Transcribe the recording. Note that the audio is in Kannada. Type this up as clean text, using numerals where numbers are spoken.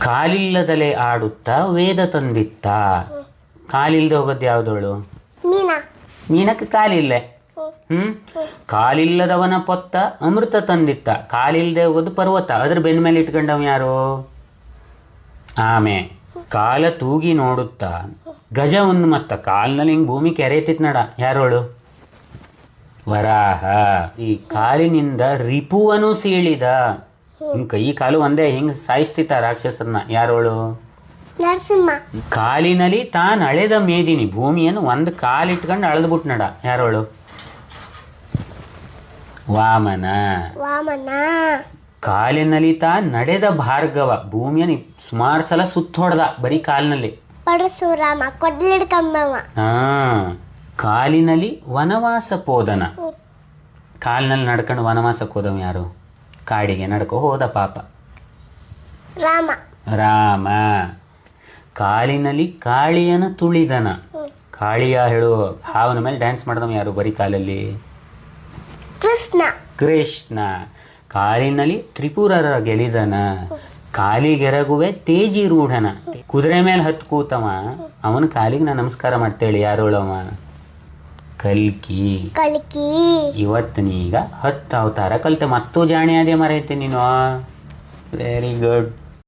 ಕಾಲಿಲ್ಲದಲೆ ಆಡುತ್ತಾ ವೇದ ತಂದಿತ್ತ. ಕಾಲಿಲ್ದೆ ಹೋಗೋದು ಯಾವ್ದೋಳು? ಮೀನಕ್ಕೆ ಕಾಲಿಲ್ಲೆ. ಕಾಲಿಲ್ಲದವನ ಪೊತ್ತ ಅಮೃತ ತಂದಿತ್ತ. ಕಾಲಿಲ್ದೆ ಹೋಗೋದು ಪರ್ವತ, ಅದ್ರ ಬೆನ್ನ ಮೇಲೆ ಇಟ್ಕೊಂಡವ್ ಯಾರು? ಆಮೆ. ಕಾಲ ತೂಗಿ ನೋಡುತ್ತಾ ಗಜ ಉನ್ಮತ್ತ. ಕಾಲ್ನಲ್ಲಿ ಹಿಂಗ್ ಭೂಮಿ ಕೆರೆತಿತ್ ನಡ, ಯಾರೋಳು? ವರಾಹ. ಈ ಕಾಲಿನಿಂದ ರಿಪುವನು ಸೀಳಿದ. ಹಿಂಗ್ ಕೈ ಕಾಲು ಒಂದೇ ಹಿಂಗ್ ಸಾಯಿಸ್ತಿತ್ತ ರಾಕ್ಷಸರನ್ನ, ಯಾರೋಳು? ನರಸಿಂಹ. ಕಾಲಿನಲ್ಲಿ ತಾನ್ ಅಳೆದ ಮೇದಿನಿ. ಭೂಮಿಯನ್ನು ಒಂದು ಕಾಲಿಟ್ಕೊಂಡು ಅಳೆದ್ಬಿಟ್ ನಡ, ಯಾರೋಳು? ವಾಮನ. ಕಾಲಿನಲ್ಲಿ ತಾನ್ ನಡೆದ ಭಾರ್ಗವ. ಭೂಮಿಯನ್ನು ಸುಮಾರು ಸಲ ಸುತ್ತೊಡ್ದ ಬರೀ ಕಾಲಿನಲ್ಲಿ. ಪರಶುರಾಮ. ಕಾಲಿನಲ್ಲಿ ವನವಾಸ ಪೋದನ. ಕಾಲಿನಲ್ಲಿ ನಡ್ಕೊಂಡು ವನವಾಸಕ್ಕೆ ಹೋದವ ಯಾರು? ಕಾಡಿಗೆ ನಡ್ಕೊ ಹೋದ ಪಾಪ. ರಾಮ. ಕಾಲಿನಲ್ಲಿ ಕಾಳಿಯನ ತುಳಿದನ. ಕಾಳಿಯ ಹೇಳು ಹಾವನ ಮೇಲೆ ಡ್ಯಾನ್ಸ್ ಮಾಡಿದವ ಯಾರು ಬರೀ ಕಾಲಲ್ಲಿ? ಕೃಷ್ಣ. ಕಾಲಿನಲ್ಲಿ ತ್ರಿಪುರರ ಗೆಲಿದನ. ಕಾಲಿಗೆರಗುವೆ ತೇಜಿ ರೂಢನ. ಕುದುರೆ ಮೇಲೆ ಹತ್ತು ಕೂತವ, ಅವನ ಕಾಲಿಗೆ ನಾ ನಮಸ್ಕಾರ ಮಾಡ್ತೇಳಿ, ಯಾರೋಳವ? ಕಲ್ಕಿ. ಇವತ್ತಿನೀಗ 10 ಅವತಾರ ಕಲಿತೆ. ಮತ್ತೂ ಜಾಣೆ ಅದೇ ಮರೈತೆ ನೀನು. Very good.